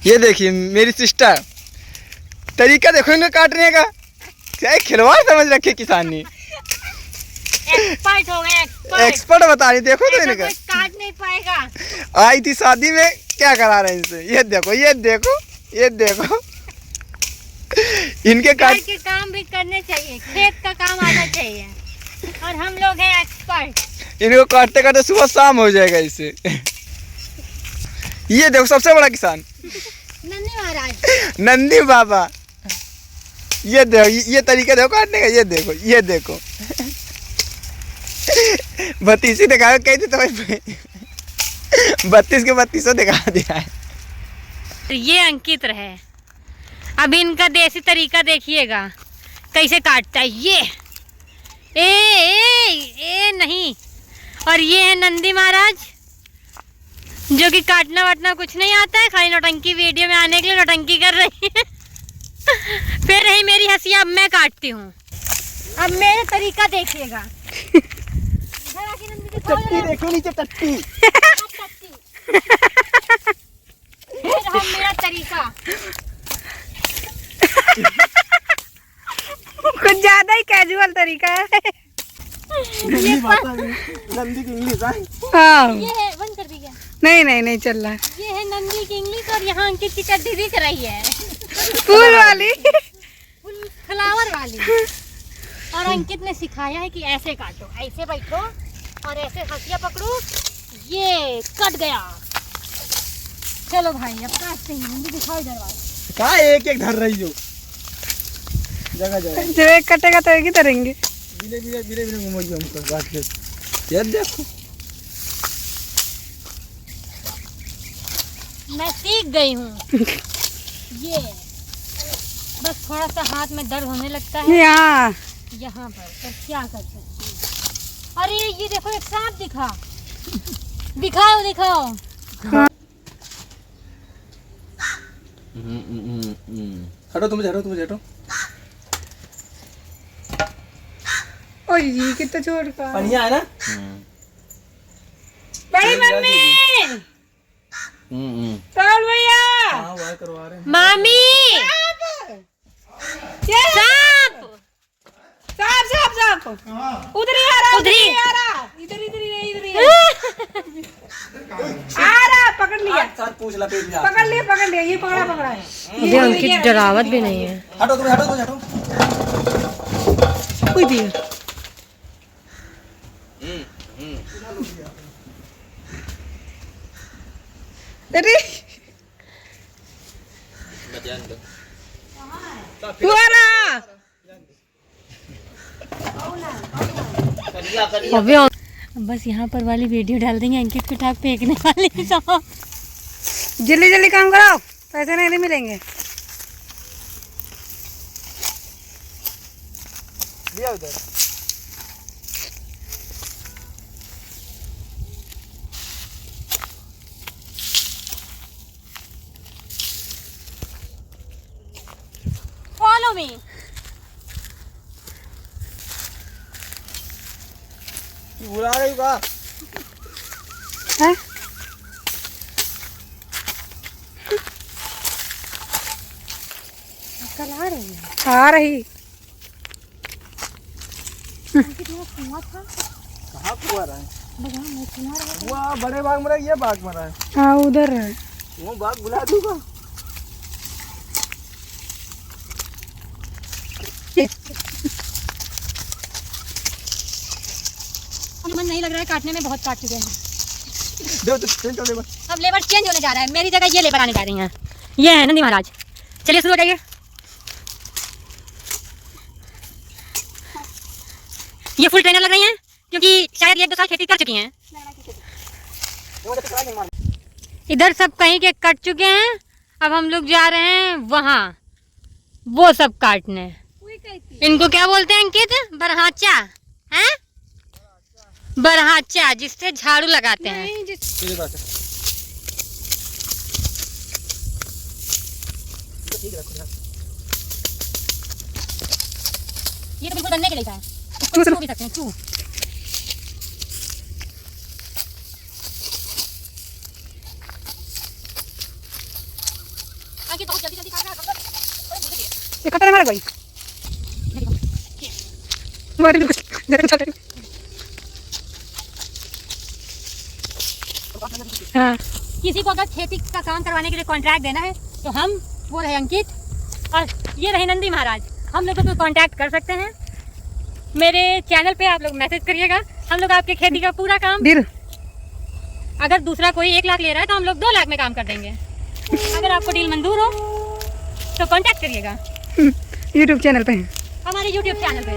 ये देखिए मेरी सिस्टर, तरीका देखो इन्हें काटने का, क्या खिलवाड़ समझ रखे किसान ने। एक्सपर्ट हो गए, एक्सपर्ट बता रही, देखो तो इनका काट नहीं पाएगा। आई थी शादी में, क्या करा रहे हैं इनसे, ये देखो ये देखो ये देखो। इनके घर के काम भी करने चाहिए, खेत का काम आना चाहिए, और हम लोग हैं एक्सपर्ट। इनको काटते काटते सुबह शाम हो जाएगा इससे। ये देखो सबसे बड़ा किसान नंदी महाराज, नंदी बाबा। ये देखो ये तरीका देखो काटने का, ये देखो ये देखो। बत्तीसी दिखाओ कहते तो भाई 32 के 32 दिखा दिया है। तो ये अंकित रहे, अब इनका देसी तरीका देखिएगा कैसे काटता है। ये ए नहीं, और ये है नंदी महाराज जो कि काटना वाटना कुछ नहीं आता है, खाली नौटंकी वीडियो में आने के लिए नौटंकी कर रही है। फिर रही मेरी हंसी, अब मैं काटती हूँ, अब मेरा तरीका देखिएगा। टट्टी देखो नीचे टट्टी। मेरा तरीका कुछ ज्यादा ही कैजुअल तरीका है। नंदी की इंग्लिश। हाँ ये है, बंद कर दी क्या? नहीं चल रहा है। ये है नंदी की इंग्लिश, और यहाँ अंकित की चड्डी दिख रही है, फूल वाली, फुल फ्लावर वाली। और अंकित ने सिखाया है कि ऐसे काटो, ऐसे बैठो और ऐसे हंसिया पकड़ो, ये कट गया। चलो भाई अब काटते हैं, दिखाओ दरवाजा। कहाँ एक एक धर रही हो, जगह जगह जब एक कटेगा तो एक ही तरेंगे। बिले बिले बिले बिले घूमोगे हमको बात के। ये देखो मैं सीख गई हूँ। ये बस थोड़ा सा हाथ में दर्द होने लगता है यहाँ पर, तो क्या कर सकते हैं। अरे ये देखो एक सांप दिखाओ। हटो तुम हटो। ओए जी कितना छोड़ का बढ़िया है ना। बड़ी मम्मी, राहुल भैया, हाँ वही करवा रहे हैं। मामी सांप उधर ही आ रहा, इधर ही आ रहा। पकड़ लिया, पूछ ला पेट में। पकड़ लिया, ये पकड़ा है। ये उनकी डरावत भी नहीं है। हटो तुम हटो। कोई दिया अरे तू आ रहा। अभी बस यहाँ पर वाली वीडियो डाल देंगे, अंकित को ठाक फेंकने वाले। जल्दी काम करो, पैसे नहीं मिलेंगे। दिया उधर। Follow me. बुला रही का? हैं? कल आ रही है। आ रही। कहाँ कुआ रहा है? वो बड़े बाग में रहा है, ये बाग में रहा है। हाँ उधर है। वो बाग बुला दूंगा। मन नहीं लग रहा है, काटने में बहुत काट चुके हैं। लेबर। अब लेबर चेंज होने जा रहा है, मेरी जगह ये लेबर आने जा रही हैं। ये है नंदी महाराज। चलिए शुरू हो जाइए। ये फुल ट्रेनर लग रही हैं, क्योंकि शायद 1-2 साल खेती कर चुकी हैं। इधर सब कहीं के कट चुके हैं, अब हम लोग जा रहे हैं वहाँ वो सब काटने। इनको क्या बोलते हैं अंकित? बरहाचा हैं? बरहाचा, जिससे झाड़ू लगाते हैं। ये तो बिल्कुल बनने के लिए है, इसको भी सकते हैं चू। खतरा मारा कोई मार दे चल हाँ किसी को अगर खेती का काम करवाने के लिए कॉन्ट्रैक्ट देना है तो हम वो रहे अंकित और ये रहे नंदी महाराज, हम लोगों को कॉन्टैक्ट कर सकते हैं। मेरे चैनल पे आप लोग मैसेज करिएगा, हम लोग आपके खेती का पूरा काम, अगर दूसरा कोई 1 लाख ले रहा है तो हम लोग 2 लाख में काम कर देंगे। अगर आपको डील मंजूर हो तो कॉन्टैक्ट करिएगा यूट्यूब चैनल पे, हमारे यूट्यूब चैनल पे।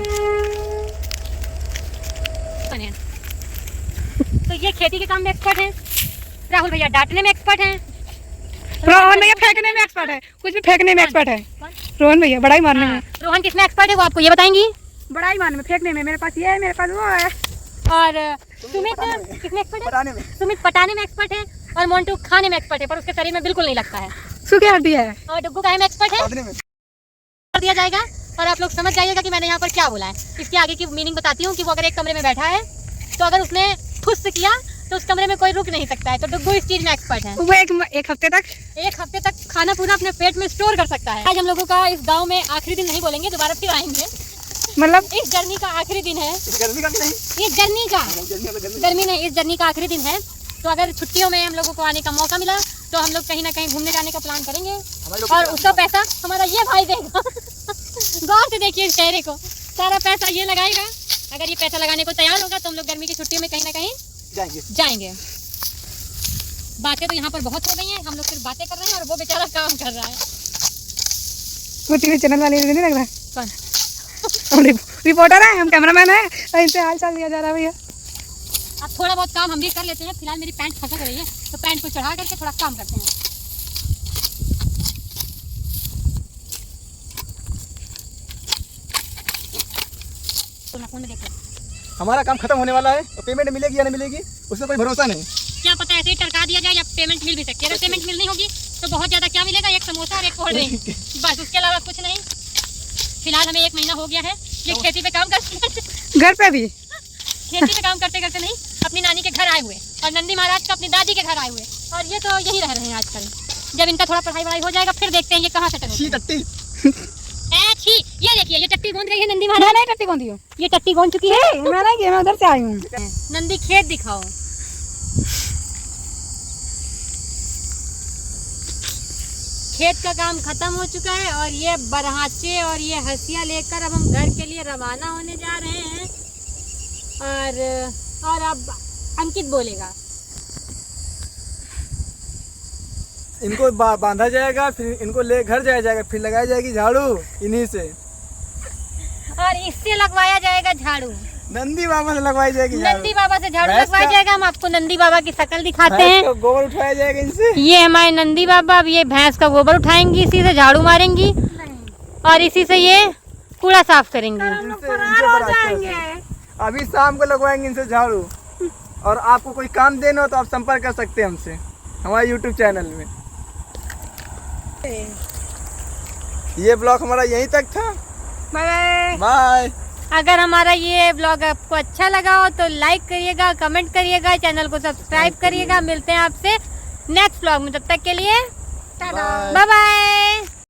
तो ये खेती के काम में एक्सपर्ट हैं, राहुल भैया डांटने में एक्सपर्ट हैं, रोहन भैया फेंकने में एक्सपर्ट है, कुछ भी फेंकने में एक्सपर्ट है। रोहन भैया बड़ाई मारने में, रोहन किसमें एक्सपर्ट है वो आपको ये बताएंगी। बड़ाई मारने में, फेंकने में मेरे पास ये है, मेरे पास वो है। और सुमित किसमें एक्सपर्ट है? सुमित पटाने में एक्सपर्ट है और मोन्टू खाने में एक्सपर्ट है, पर उसके शरीर में बिल्कुल नहीं लगता है। सूखी हड्डी है। और डुग्गू गाय में एक्सपर्ट है, कर दिया जाएगा। और आप लोग समझ जाइएगा कि मैंने यहाँ पर क्या बोला है। इसके आगे की मीनिंग बताती हूँ कि वो अगर एक कमरे में बैठा है तो अगर उसने फुस किया तो उस कमरे में कोई रुक नहीं सकता है। तो डुग्गू इस चीज में एक्सपर्ट है। वो एक हफ्ते तक खाना पूरा अपने पेट में स्टोर कर सकता है। आज हम लोगों का इस गांव में आखिरी दिन नहीं बोलेंगे, दोबारा फिर आएंगे। मतलब इस जर्नी का आखिरी दिन है, इस जर्नी नहीं, इस जर्नी का आखिरी दिन है। तो अगर छुट्टियों में हम लोगों को आने का मौका मिला तो हम लोग कहीं ना कहीं घूमने जाने का प्लान करेंगे और उसका पैसा हमारा ये भाई देगा। गौर से देखिए इस चेहरे को, सारा पैसा ये लगाएगा। अगर ये पैसा लगाने को तैयार होगा तो हम लोग गर्मी की छुट्टियों में कहीं ना कहीं जाएंगे। बातें तो यहाँ पर बहुत हो गई हैं, हम लोग सिर्फ बातें कर रहे हैं और वो बेचारा काम कर रहा है। वो टीवी चैनल वाले नहीं लग रहा है, कौन? रिपोर्टर है, हम कैमरामैन है, इनसे हाल चाल लिया जा रहा है भैया। अब थोड़ा बहुत काम हम भी कर लेते हैं। फिलहाल मेरी पैंट खसक रही है तो पैंट को चढ़ा करके थोड़ा काम करते हैं। तो ना फोन में देखो, हमारा काम खत्म होने वाला है और पेमेंट मिलेगी या नहीं मिलेगी उसका कोई भरोसा नहीं। क्या पता ऐसे ही टरका दिया जाए या पेमेंट मिल भी सकती है। अगर पेमेंट मिलनी होगी तो बहुत ज़्यादा क्या मिलेगा, एक समोसा और एक कोल्ड ड्रिंक, बस उसके अलावा कुछ नहीं। फिलहाल हमें 1 महीना हो गया है ये खेती पे काम करते, घर पे भी खेती पे काम करते करते नहीं, अपनी नानी के घर आए हुए और नंदी महाराज का अपनी दादी के घर आए हुए, और ये तो यही रह रहे हैं आजकल। जब इनका थोड़ा पढ़ाई वढ़ाई हो जाएगा फिर देखते हैं ये कहाँ सेटल होते हैं। छी, ये देखिए ये टट्टी गोंद रही है नंदी महाराज। नहीं टट्टी कौन दी हो? ये टट्टी गोंद चुकी है। मैं नहीं किया, मैं उधर से आई हूँ। नंदी खेत दिखाओ। खेत का काम खत्म हो चुका है और ये बरहाचे और ये हंसिया लेकर अब हम घर के लिए रवाना होने जा रहे हैं। और अब अंकित बोलेगा। इनको बांधा जाएगा, फिर इनको ले घर जाया जाएगा, फिर लगाई जाएगी झाड़ू इन्हीं से, और इससे लगवाया जाएगा झाड़ू। नंदी बाबा से लगवाई जाएगी झाड़ू। नंदी बाबा से झाड़ू लगवाया जाएगा। हम आपको नंदी बाबा की शक्ल दिखाते हैं। गोबर उठाया जाएगा इनसे। ये हमारे नंदी बाबा, अब ये भैंस का गोबर उठाएंगी, इसी से झाड़ू मारेंगी और इसी से ये कूड़ा साफ करेंगी। अभी शाम को लगवाएंगे इनसे झाड़ू। और आपको कोई काम देना हो तो आप संपर्क कर सकते हैं हमसे हमारे YouTube चैनल में। ये ब्लॉग हमारा यहीं तक था। Bye bye. अगर हमारा ये ब्लॉग आपको अच्छा लगा हो तो लाइक करिएगा, कमेंट करिएगा, चैनल को सब्सक्राइब करिएगा। मिलते हैं आपसे नेक्स्ट ब्लॉग में, तब तक के लिए बाय बाय।